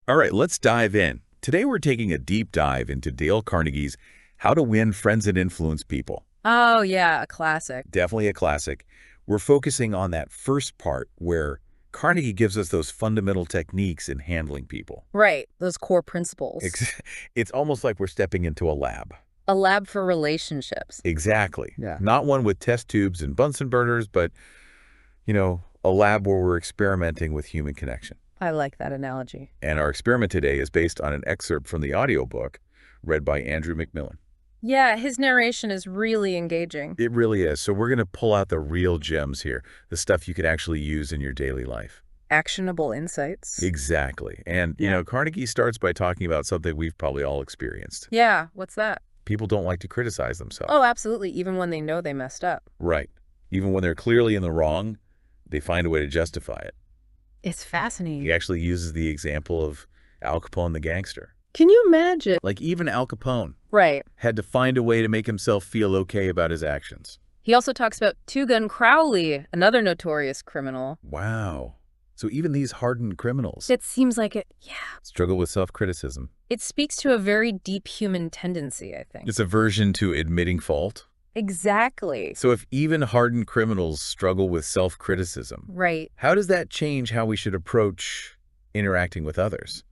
All right, let's dive in. Today we're taking a deep dive into Dale Carnegie's How to Win Friends and Influence People. Oh, yeah, a classic. Definitely a classic. We're focusing on that first part where Carnegie gives us those fundamental techniques in handling people. Right, those core principles. It's almost like we're stepping into a lab. A lab for relationships. Exactly. Yeah. Not one with test tubes and Bunsen burners, but, a lab where we're experimenting with human connection. I like that analogy. And our experiment today is based on an excerpt from the audiobook read by Andrew McMillan. Yeah, his narration is really engaging. It really is. So we're going to pull out the real gems here, the stuff you could actually use in your daily life. Actionable insights. Exactly. And, Carnegie starts by talking about something we've probably all experienced. Yeah, what's that? People don't like to criticize themselves. Oh, absolutely, even when they know they messed up. Right. Even when they're clearly in the wrong, they find a way to justify it. It's fascinating. He actually uses the example of Al Capone the gangster. Can you imagine? Like even Al Capone Right. had to find a way to make himself feel okay about his actions. He also talks about Two Gun Crowley, another notorious criminal. Wow. So even these hardened criminals It seems like it, yeah. struggle with self-criticism. It speaks to a very deep human tendency, I think. It's aversion to admitting fault. Exactly. So if even hardened criminals struggle with self-criticism, Right. how does that change how we should approach interacting with others?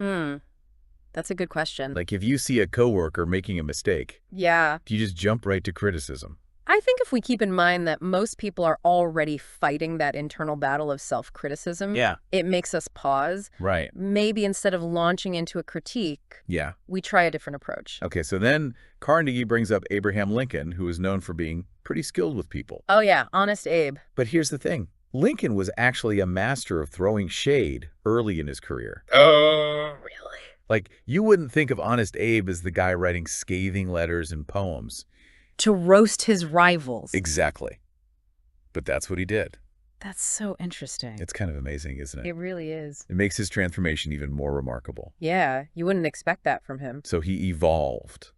That's a good question. Like if you see a coworker making a mistake, Yeah. do you just jump right to criticism? I think if we keep in mind that most people are already fighting that internal battle of self-criticism, it makes us pause. Right. Maybe instead of launching into a critique, Yeah. we try a different approach. Okay, so then Carnegie brings up Abraham Lincoln, who is known for being pretty skilled with people. Oh yeah, Honest Abe. But here's the thing. Lincoln was actually a master of throwing shade early in his career. Oh, really? Like, you wouldn't think of Honest Abe as the guy writing scathing letters and poems. To roast his rivals. Exactly. But that's what he did. That's so interesting. It's kind of amazing, isn't it? It really is. It makes his transformation even more remarkable. Yeah, you wouldn't expect that from him. So he evolved.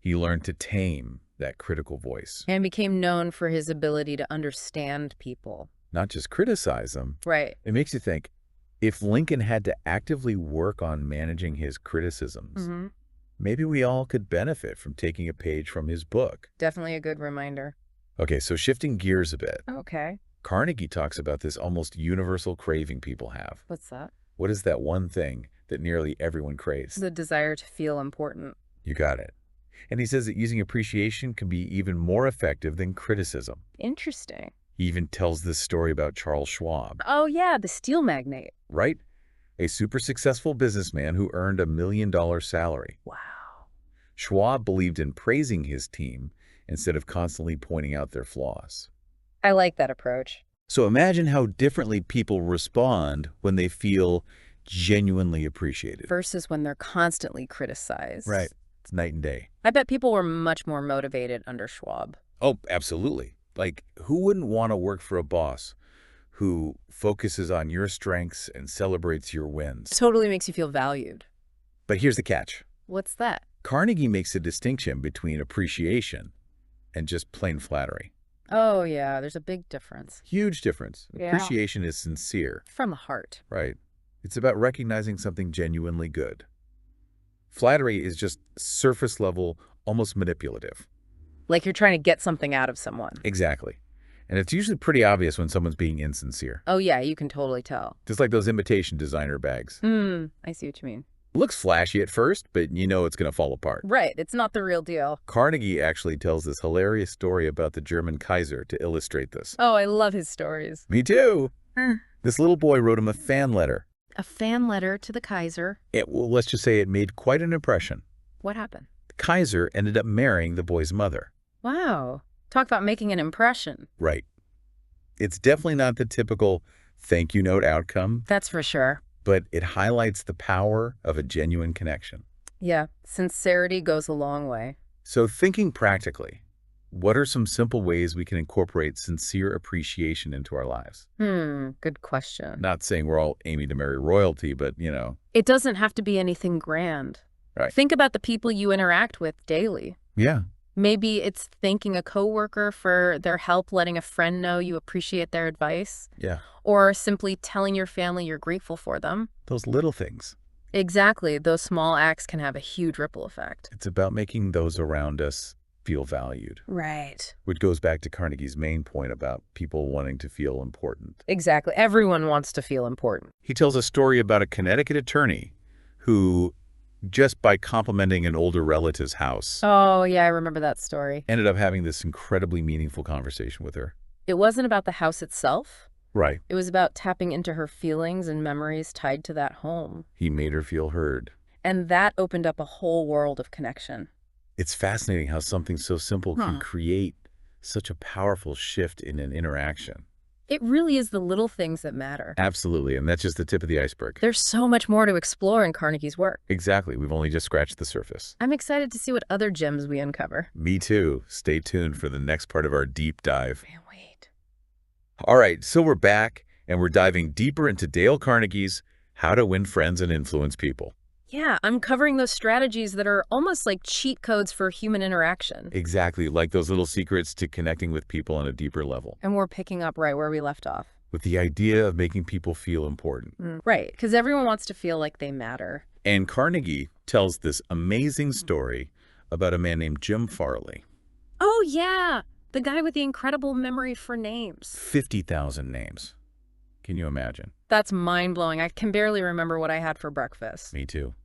He learned to tame that critical voice. And became known for his ability to understand people. Not just criticize them. Right. It makes you think, if Lincoln had to actively work on managing his criticisms, maybe we all could benefit from taking a page from his book. Definitely a good reminder. Okay, so shifting gears a bit. Okay. Carnegie talks about this almost universal craving people have. What's that? What is that one thing that nearly everyone craves? The desire to feel important. You got it. And he says that using appreciation can be even more effective than criticism. Interesting. He even tells this story about Charles Schwab. Oh yeah, the steel magnate. Right? A super successful businessman who earned $1 million salary. Wow. Schwab believed in praising his team instead of constantly pointing out their flaws. I like that approach. So imagine how differently people respond when they feel genuinely appreciated. Versus when they're constantly criticized. Right. It's night and day. I bet people were much more motivated under Schwab. Oh, absolutely. Like, who wouldn't want to work for a boss who focuses on your strengths and celebrates your wins? Totally makes you feel valued. But here's the catch. What's that? Carnegie makes a distinction between appreciation and just plain flattery. Oh yeah, there's a big difference. Huge difference. Yeah. Appreciation is sincere. From the heart. Right. It's about recognizing something genuinely good. Flattery is just surface level, almost manipulative. Like you're trying to get something out of someone. Exactly. And it's usually pretty obvious when someone's being insincere. Oh yeah, you can totally tell. Just like those imitation designer bags. I see what you mean. Looks flashy at first, but you know it's going to fall apart. Right, it's not the real deal. Carnegie actually tells this hilarious story about the German Kaiser to illustrate this. Oh, I love his stories. Me too. This little boy wrote him a fan letter. A fan letter to the Kaiser. Well, let's just say it made quite an impression. What happened? The Kaiser ended up marrying the boy's mother. Wow. Talk about making an impression. Right. It's definitely not the typical thank you note outcome, That's for sure. but it highlights the power of a genuine connection. Yeah, sincerity goes a long way. So thinking practically, what are some simple ways we can incorporate sincere appreciation into our lives? Good question. Not saying we're all aiming to marry royalty, but, It doesn't have to be anything grand. Right. Think about the people you interact with daily. Yeah. Maybe it's thanking a coworker for their help, letting a friend know you appreciate their advice, Yeah. or simply telling your family you're grateful for them. Those little things. Exactly. Those small acts can have a huge ripple effect. It's about making those around us feel valued. Right. Which goes back to Carnegie's main point about people wanting to feel important. Exactly. Everyone wants to feel important. He tells a story about a Connecticut attorney who, just by complimenting an older relative's house, Oh, yeah, I remember that story. ended up having this incredibly meaningful conversation with her. It wasn't about the house itself. Right. It was about tapping into her feelings and memories tied to that home. He made her feel heard. And that opened up a whole world of connection. It's fascinating how something so simple can create such a powerful shift in an interaction. It really is the little things that matter. Absolutely, and that's just the tip of the iceberg. There's so much more to explore in Carnegie's work. Exactly, we've only just scratched the surface. I'm excited to see what other gems we uncover. Me too. Stay tuned for the next part of our deep dive. Can't wait. All right, so we're back, and we're diving deeper into Dale Carnegie's How to Win Friends and Influence People. Yeah, uncovering those strategies that are almost like cheat codes for human interaction. Exactly, like those little secrets to connecting with people on a deeper level. And we're picking up right where we left off. With the idea of making people feel important. Right, because everyone wants to feel like they matter. And Carnegie tells this amazing story about a man named Jim Farley. Oh, yeah, the guy with the incredible memory for names. 50,000 names. Can you imagine? That's mind-blowing. I can barely remember what I had for breakfast. Me too.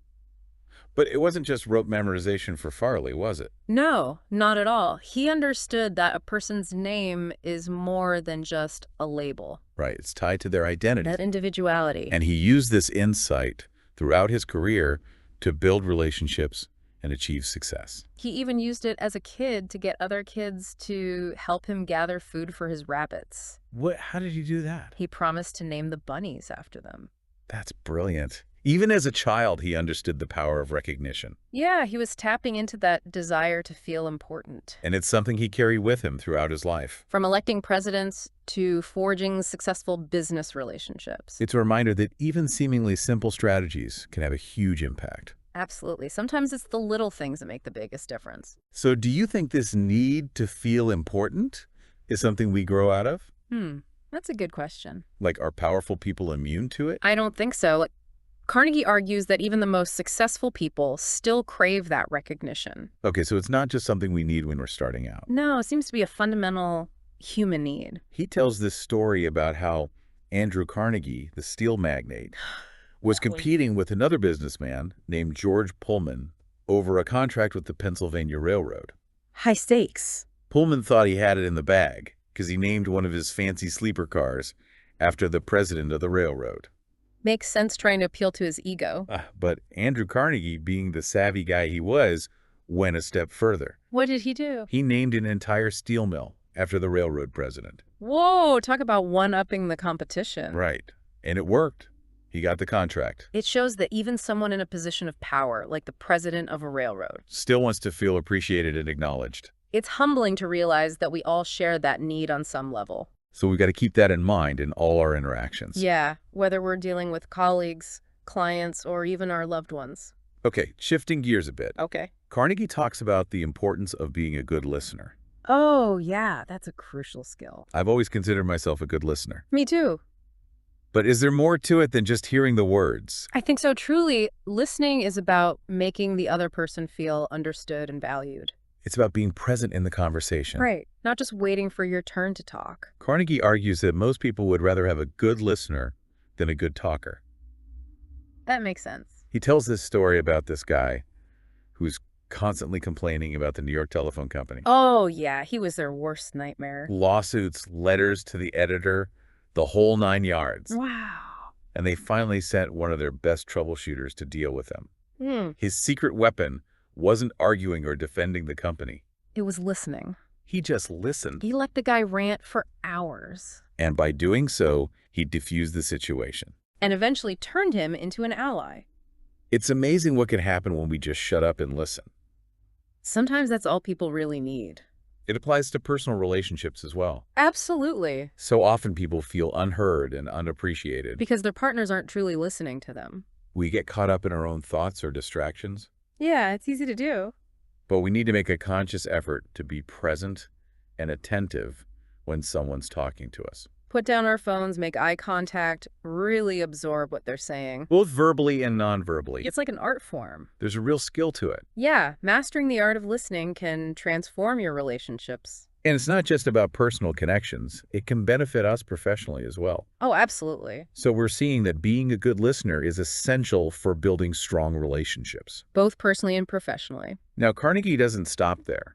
But it wasn't just rote memorization for Farley, was it? No, not at all. He understood that a person's name is more than just a label. Right, it's tied to their identity. That individuality. And he used this insight throughout his career to build relationships and achieve success. He even used it as a kid to get other kids to help him gather food for his rabbits. How did he do that? He promised to name the bunnies after them. That's brilliant. Even as a child, he understood the power of recognition. Yeah, he was tapping into that desire to feel important. And it's something he carried with him throughout his life. From electing presidents to forging successful business relationships. It's a reminder that even seemingly simple strategies can have a huge impact. Absolutely. Sometimes it's the little things that make the biggest difference. So do you think this need to feel important is something we grow out of? That's a good question. Like, are powerful people immune to it? I don't think so. Carnegie argues that even the most successful people still crave that recognition. Okay, so it's not just something we need when we're starting out. No, it seems to be a fundamental human need. He tells this story about how Andrew Carnegie, the steel magnate, was competing with another businessman named George Pullman over a contract with the Pennsylvania Railroad. High stakes. Pullman thought he had it in the bag because he named one of his fancy sleeper cars after the president of the railroad. Makes sense trying to appeal to his ego. But Andrew Carnegie, being the savvy guy he was, went a step further. What did he do? He named an entire steel mill after the railroad president. Whoa, talk about one-upping the competition. Right. And it worked. He got the contract. It shows that even someone in a position of power, like the president of a railroad, still wants to feel appreciated and acknowledged. It's humbling to realize that we all share that need on some level. So we've got to keep that in mind in all our interactions. Yeah, whether we're dealing with colleagues, clients, or even our loved ones. Okay, shifting gears a bit. Okay. Carnegie talks about the importance of being a good listener. Oh, yeah, that's a crucial skill. I've always considered myself a good listener. Me too. But is there more to it than just hearing the words? I think so. Truly, listening is about making the other person feel understood and valued. It's about being present in the conversation. Right. Not just waiting for your turn to talk. Carnegie argues that most people would rather have a good listener than a good talker. That makes sense. He tells this story about this guy who's constantly complaining about the New York Telephone Company. Oh, yeah. He was their worst nightmare. Lawsuits, letters to the editor, the whole 9 yards. Wow. And they finally sent one of their best troubleshooters to deal with them. His secret weapon wasn't arguing or defending the company. It was listening. He just listened. He let the guy rant for hours. And by doing so, he diffused the situation. And eventually turned him into an ally. It's amazing what can happen when we just shut up and listen. Sometimes that's all people really need. It applies to personal relationships as well. Absolutely. So often people feel unheard and unappreciated. Because their partners aren't truly listening to them. We get caught up in our own thoughts or distractions. Yeah, it's easy to do. But we need to make a conscious effort to be present and attentive when someone's talking to us. Put down our phones, make eye contact, really absorb what they're saying. Both verbally and non-verbally. It's like an art form. There's a real skill to it. Yeah, mastering the art of listening can transform your relationships. And it's not just about personal connections. It can benefit us professionally as well. Oh, absolutely. So we're seeing that being a good listener is essential for building strong relationships. Both personally and professionally. Now, Carnegie doesn't stop there.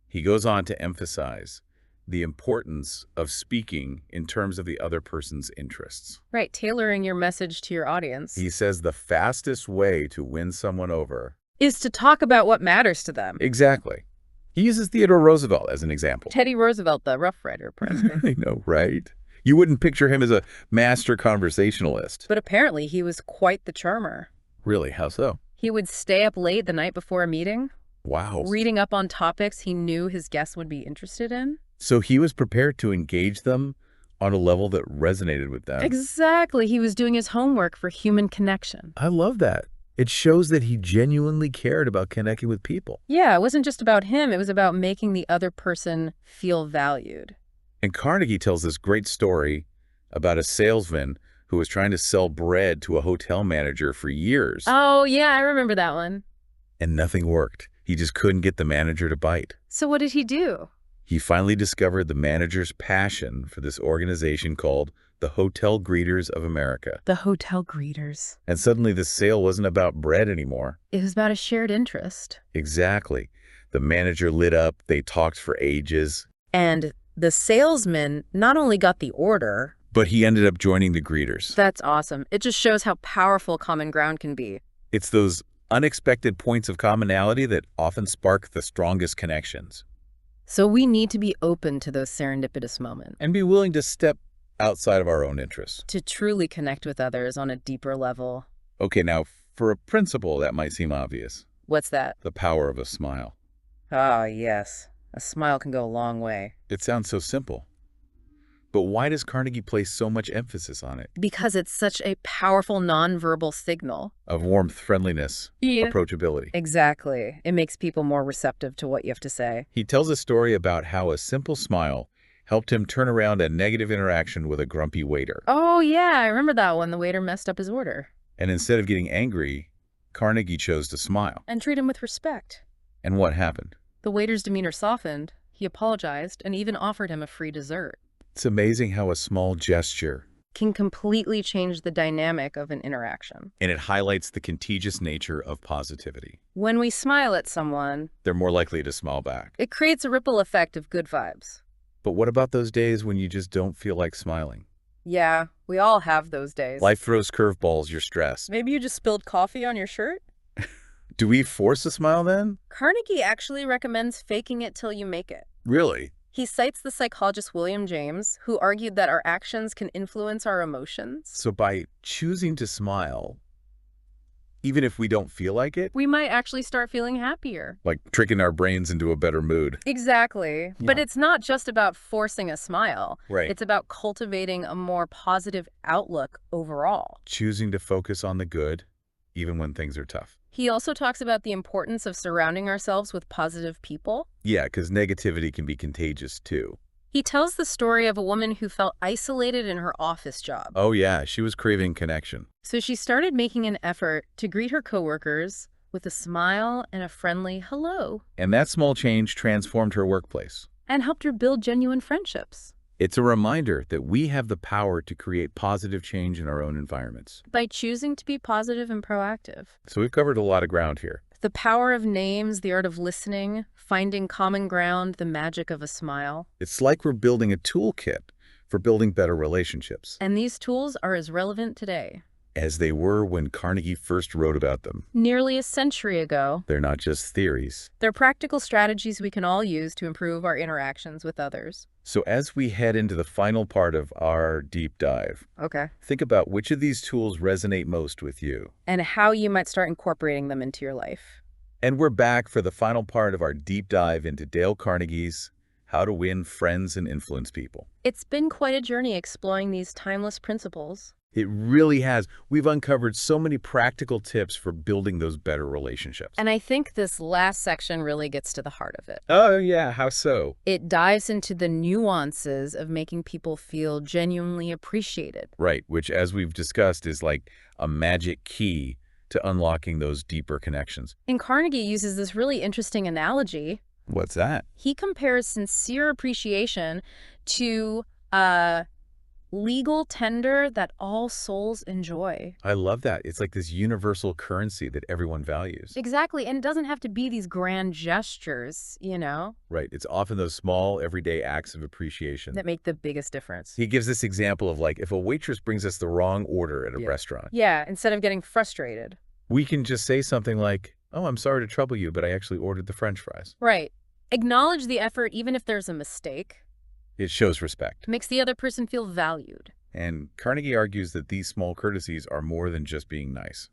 He goes on to emphasize the importance of speaking in terms of the other person's interests. Right, tailoring your message to your audience. He says the fastest way to win someone over is to talk about what matters to them. Exactly. He uses Theodore Roosevelt as an example. Teddy Roosevelt, the Rough Rider president. I know, right? You wouldn't picture him as a master conversationalist. But apparently he was quite the charmer. Really? How so? He would stay up late the night before a meeting. Wow. Reading up on topics he knew his guests would be interested in. So he was prepared to engage them on a level that resonated with them. Exactly. He was doing his homework for human connection. I love that. It shows that he genuinely cared about connecting with people. Yeah, it wasn't just about him. It was about making the other person feel valued. And Carnegie tells this great story about a salesman who was trying to sell bread to a hotel manager for years. Oh, yeah, I remember that one. And nothing worked. He just couldn't get the manager to bite. So what did he do? He finally discovered the manager's passion for this organization called the Hotel Greeters of America. The Hotel Greeters. And suddenly the sale wasn't about bread anymore. It was about a shared interest. Exactly. The manager lit up. They talked for ages. And the salesman not only got the order, but he ended up joining the greeters. That's awesome. It just shows how powerful common ground can be. It's those unexpected points of commonality that often spark the strongest connections. So we need to be open to those serendipitous moments. And be willing to step outside of our own interests. To truly connect with others on a deeper level. Okay, now, for a principle, that might seem obvious. What's that? The power of a smile. Ah, yes. A smile can go a long way. It sounds so simple. But why does Carnegie place so much emphasis on it? Because it's such a powerful nonverbal signal. Of warmth, friendliness, approachability. Exactly. It makes people more receptive to what you have to say. He tells a story about how a simple smile helped him turn around a negative interaction with a grumpy waiter. Oh, yeah, I remember that one. The waiter messed up his order. And instead of getting angry, Carnegie chose to smile. And treat him with respect. And what happened? The waiter's demeanor softened. He apologized and even offered him a free dessert. It's amazing how a small gesture can completely change the dynamic of an interaction. And it highlights the contagious nature of positivity. When we smile at someone, they're more likely to smile back. It creates a ripple effect of good vibes. But what about those days when you just don't feel like smiling? Yeah, we all have those days. Life throws curveballs, you're stressed. Maybe you just spilled coffee on your shirt? Do we force a smile then? Carnegie actually recommends faking it till you make it. Really? He cites the psychologist William James, who argued that our actions can influence our emotions. So by choosing to smile, even if we don't feel like it, we might actually start feeling happier. Like tricking our brains into a better mood. Exactly. Yeah. But it's not just about forcing a smile. Right. It's about cultivating a more positive outlook overall. Choosing to focus on the good, even when things are tough. He also talks about the importance of surrounding ourselves with positive people. Yeah, because negativity can be contagious too. He tells the story of a woman who felt isolated in her office job. Oh yeah, she was craving connection. So she started making an effort to greet her coworkers with a smile and a friendly hello. And that small change transformed her workplace. And helped her build genuine friendships. It's a reminder that we have the power to create positive change in our own environments. By choosing to be positive and proactive. So we've covered a lot of ground here. The power of names, the art of listening, finding common ground, the magic of a smile. It's like we're building a toolkit for building better relationships. And these tools are as relevant today as they were when Carnegie first wrote about them. Nearly a century ago. They're not just theories. They're practical strategies we can all use to improve our interactions with others. So as we head into the final part of our deep dive, think about which of these tools resonate most with you. And how you might start incorporating them into your life. And we're back for the final part of our deep dive into Dale Carnegie's How to Win Friends and Influence People. It's been quite a journey exploring these timeless principles. It really has. We've uncovered so many practical tips for building those better relationships. And I think this last section really gets to the heart of it. Oh, yeah. How so? It dives into the nuances of making people feel genuinely appreciated. Right, which, as we've discussed, is like a magic key to unlocking those deeper connections. And Carnegie uses this really interesting analogy. What's that? He compares sincere appreciation to legal tender that all souls enjoy. I love that. It's like this universal currency that everyone values. Exactly, and it doesn't have to be these grand gestures, you know? Right. It's often those small, everyday acts of appreciation That make the biggest difference. He gives this example of like if a waitress brings us the wrong order at a restaurant. Yeah, instead of getting frustrated. We can just say something like, "Oh, I'm sorry to trouble you, but I actually ordered the French fries." Right. Acknowledge the effort even if there's a mistake. It shows respect. Makes the other person feel valued. And Carnegie argues that these small courtesies are more than just being nice.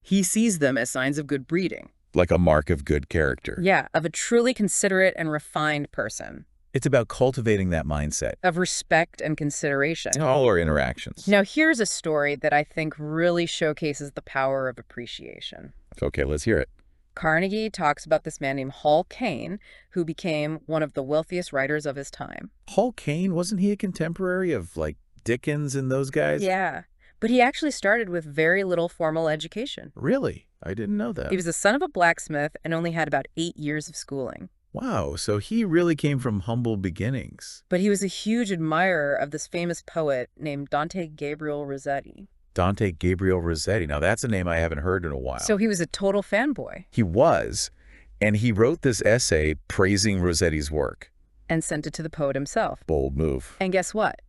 He sees them as signs of good breeding. Like a mark of good character. Yeah, of a truly considerate and refined person. It's about cultivating that mindset. Of respect and consideration. In all our interactions. Now, here's a story that I think really showcases the power of appreciation. Okay, let's hear it. Carnegie talks about this man named Hall Caine, who became one of the wealthiest writers of his time. Hall Caine, wasn't he a contemporary of, like, Dickens and those guys? Yeah, but he actually started with very little formal education. Really? I didn't know that. He was the son of a blacksmith and only had about 8 years of schooling. Wow, so he really came from humble beginnings. But he was a huge admirer of this famous poet named Dante Gabriel Rossetti. Dante Gabriel Rossetti. Now, that's a name I haven't heard in a while. So he was a total fanboy. He was, and he wrote this essay praising Rossetti's work. And sent it to the poet himself. Bold move. And guess what?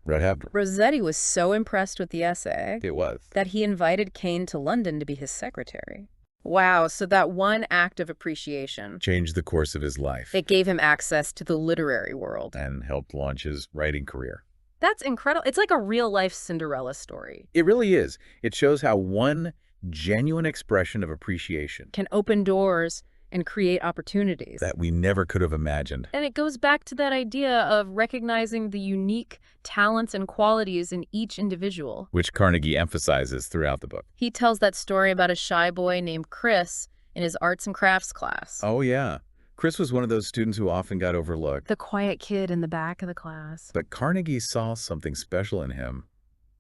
What happened? Rossetti was so impressed with the essay It was. that he invited Caine to London to be his secretary. Wow, so that one act of appreciation Changed the course of his life. it gave him access to the literary world. And helped launch his writing career. That's incredible. It's like a real-life Cinderella story. It really is. It shows how one genuine expression of appreciation Can open doors and create opportunities. that we never could have imagined. And it goes back to that idea of recognizing the unique talents and qualities in each individual. Which Carnegie emphasizes throughout the book. He tells that story about a shy boy named Chris in his arts and crafts class. Oh, yeah. Chris was one of those students who often got overlooked. The quiet kid in the back of the class. But Carnegie saw something special in him,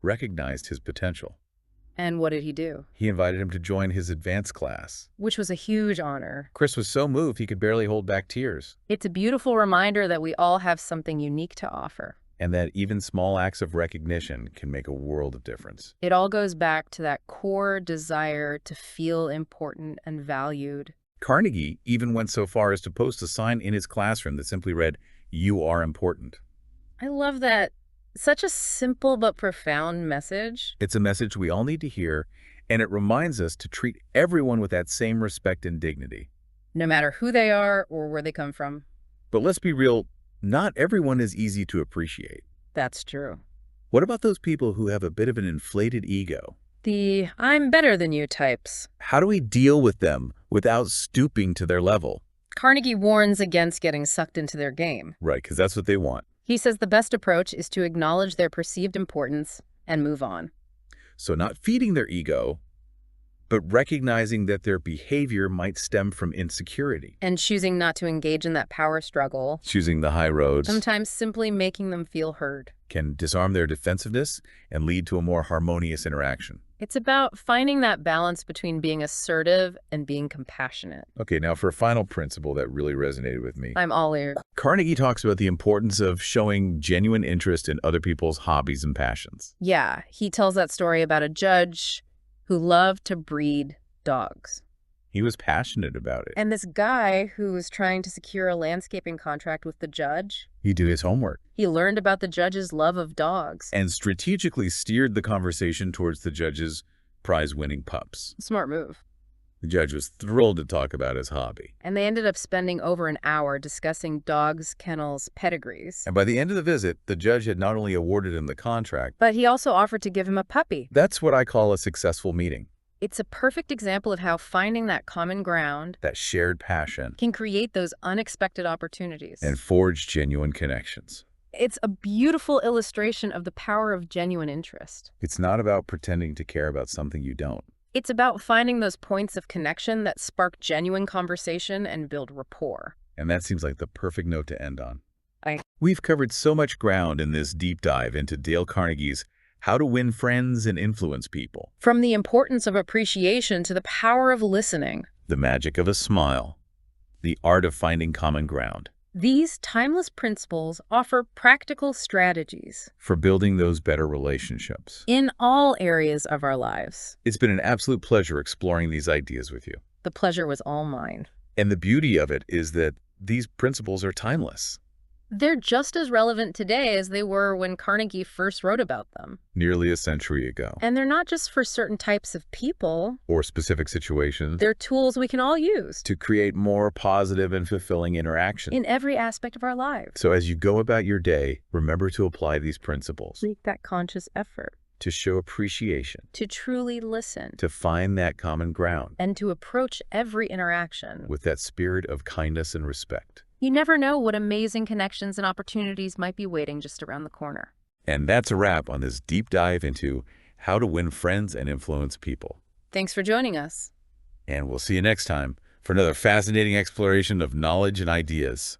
recognized his potential. And what did he do? He invited him to join his advanced class. Which was a huge honor. Chris was so moved he could barely hold back tears. It's a beautiful reminder that we all have something unique to offer. And that even small acts of recognition can make a world of difference. It all goes back to that core desire to feel important and valued. Carnegie even went so far as to post a sign in his classroom that simply read, "You are important." I love that. Such a simple but profound message. It's a message we all need to hear, and it reminds us to treat everyone with that same respect and dignity. No matter who they are or where they come from. But let's be real, not everyone is easy to appreciate. That's true. What about those people who have a bit of an inflated ego? The I'm better than you types. How do we deal with them without stooping to their level? Carnegie warns against getting sucked into their game. Right, because that's what they want. He says the best approach is to acknowledge their perceived importance and move on. So not feeding their ego, but recognizing that their behavior might stem from insecurity. And choosing not to engage in that power struggle. Choosing the high roads. Sometimes simply making them feel heard. Can disarm their defensiveness and lead to a more harmonious interaction. It's about finding that balance between being assertive and being compassionate. Okay, now for a final principle that really resonated with me. I'm all ears. Carnegie talks about the importance of showing genuine interest in other people's hobbies and passions. Yeah, he tells that story about a judge who loved to breed dogs. He was passionate about it. And this guy who was trying to secure a landscaping contract with the judge, He'd do his homework. he learned about the judge's love of dogs. And strategically steered the conversation towards the judge's prize-winning pups. Smart move. The judge was thrilled to talk about his hobby. And they ended up spending over an hour discussing dogs' kennels' pedigrees. And by the end of the visit, the judge had not only awarded him the contract, But he also offered to give him a puppy. that's what I call a successful meeting. It's a perfect example of how finding that common ground That shared passion can create those unexpected opportunities. and forge genuine connections. It's a beautiful illustration of the power of genuine interest. It's not about pretending to care about something you don't. It's about finding those points of connection that spark genuine conversation and build rapport. And that seems like the perfect note to end on. I We've covered so much ground in this deep dive into Dale Carnegie's How to Win Friends and Influence People. From the importance of appreciation to the power of listening. The magic of a smile. The art of finding common ground. These timeless principles offer practical strategies For building those better relationships. in all areas of our lives. It's been an absolute pleasure exploring these ideas with you. The pleasure was all mine. And the beauty of it is that these principles are timeless. They're just as relevant today as they were when Carnegie first wrote about them. Nearly a century ago. And they're not just for certain types of people. Or specific situations. They're tools we can all use To create more positive and fulfilling interaction. in every aspect of our lives. So as you go about your day, remember to apply these principles. Make that conscious effort To show appreciation. to truly listen To find that common ground. and to approach every interaction With that spirit of kindness and respect. You never know what amazing connections and opportunities might be waiting just around the corner. And that's a wrap on this deep dive into how to win friends and influence people. Thanks for joining us. And we'll see you next time for another fascinating exploration of knowledge and ideas.